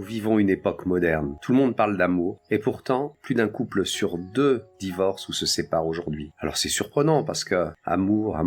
Nous vivons une époque moderne. Tout le monde parle d'amour. Et pourtant, plus d'un couple sur deux divorce ou se sépare aujourd'hui. Alors c'est surprenant parce que amour,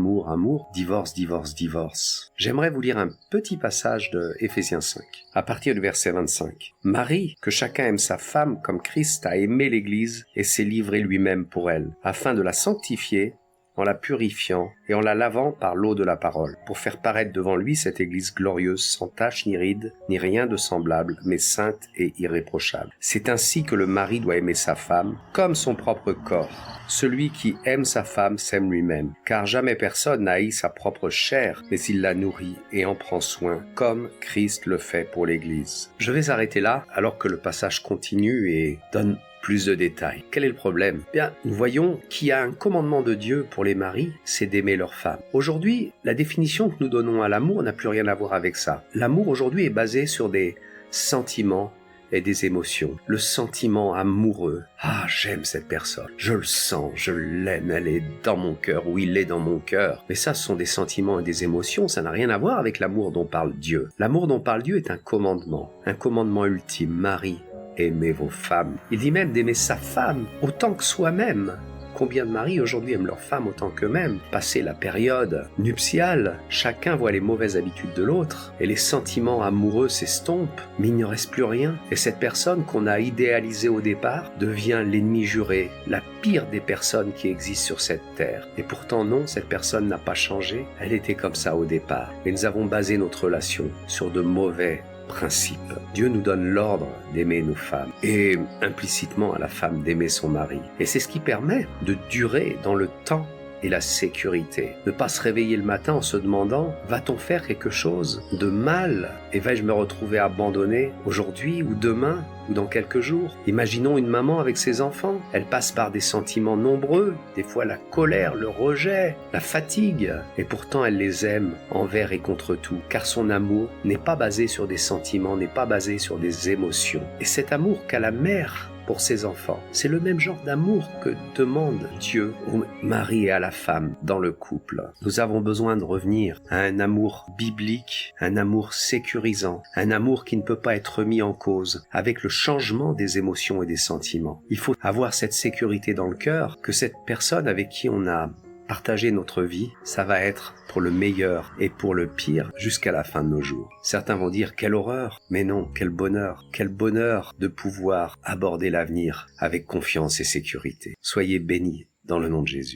divorce. J'aimerais vous lire un petit passage de Éphésiens 5, à partir du verset 25. « Marie, que chacun aime sa femme comme Christ a aimé l'Église et s'est livré lui-même pour elle, afin de la sanctifier, en la purifiant et en la lavant par l'eau de la parole, pour faire paraître devant lui cette Église glorieuse, sans tache ni ride, ni rien de semblable, mais sainte et irréprochable. C'est ainsi que le mari doit aimer sa femme, comme son propre corps. Celui qui aime sa femme s'aime lui-même, car jamais personne n'a haï sa propre chair, mais il la nourrit et en prend soin, comme Christ le fait pour l'Église. » Je vais arrêter là, alors que le passage continue et donne plus de détails. Quel est le problème ? Bien, nous voyons qu'il y a un commandement de Dieu pour les maris, c'est d'aimer leur femme. Aujourd'hui, la définition que nous donnons à l'amour n'a plus rien à voir avec ça. L'amour aujourd'hui est basé sur des sentiments et des émotions. Le sentiment amoureux. Ah, j'aime cette personne. Je le sens, je l'aime, elle est dans mon cœur ou il est dans mon cœur. Mais ça, ce sont des sentiments et des émotions, ça n'a rien à voir avec l'amour dont parle Dieu. L'amour dont parle Dieu est un commandement ultime. Marie, aimez vos femmes. Il dit même d'aimer sa femme autant que soi-même. Combien de maris aujourd'hui aiment leur femme autant qu'eux-mêmes? Passé la période nuptiale, chacun voit les mauvaises habitudes de l'autre et les sentiments amoureux s'estompent, mais il ne reste plus rien. Et cette personne qu'on a idéalisée au départ devient l'ennemi juré, la pire des personnes qui existent sur cette terre. Et pourtant non, cette personne n'a pas changé, elle était comme ça au départ. Mais nous avons basé notre relation sur de mauvais principe. Dieu nous donne l'ordre d'aimer nos femmes et implicitement à la femme d'aimer son mari. Et c'est ce qui permet de durer dans le temps et la sécurité. Ne pas se réveiller le matin en se demandant « Va-t-on faire quelque chose de mal et vais-je me retrouver abandonné aujourd'hui ou demain ou dans quelques jours ?» Imaginons une maman avec ses enfants. Elle passe par des sentiments nombreux, des fois la colère, le rejet, la fatigue. Et pourtant elle les aime envers et contre tout, car son amour n'est pas basé sur des sentiments, n'est pas basé sur des émotions. Et cet amour qu'a la mère pour ses enfants, c'est le même genre d'amour que demande Dieu au mari et à la femme dans le couple. Nous avons besoin de revenir à un amour biblique, un amour sécurisant, un amour qui ne peut pas être mis en cause avec le changement des émotions et des sentiments. Il faut avoir cette sécurité dans le cœur que cette personne avec qui on a partagé notre vie, ça va être pour le meilleur et pour le pire jusqu'à la fin de nos jours. Certains vont dire quelle horreur, mais non, quel bonheur de pouvoir aborder l'avenir avec confiance et sécurité. Soyez bénis dans le nom de Jésus.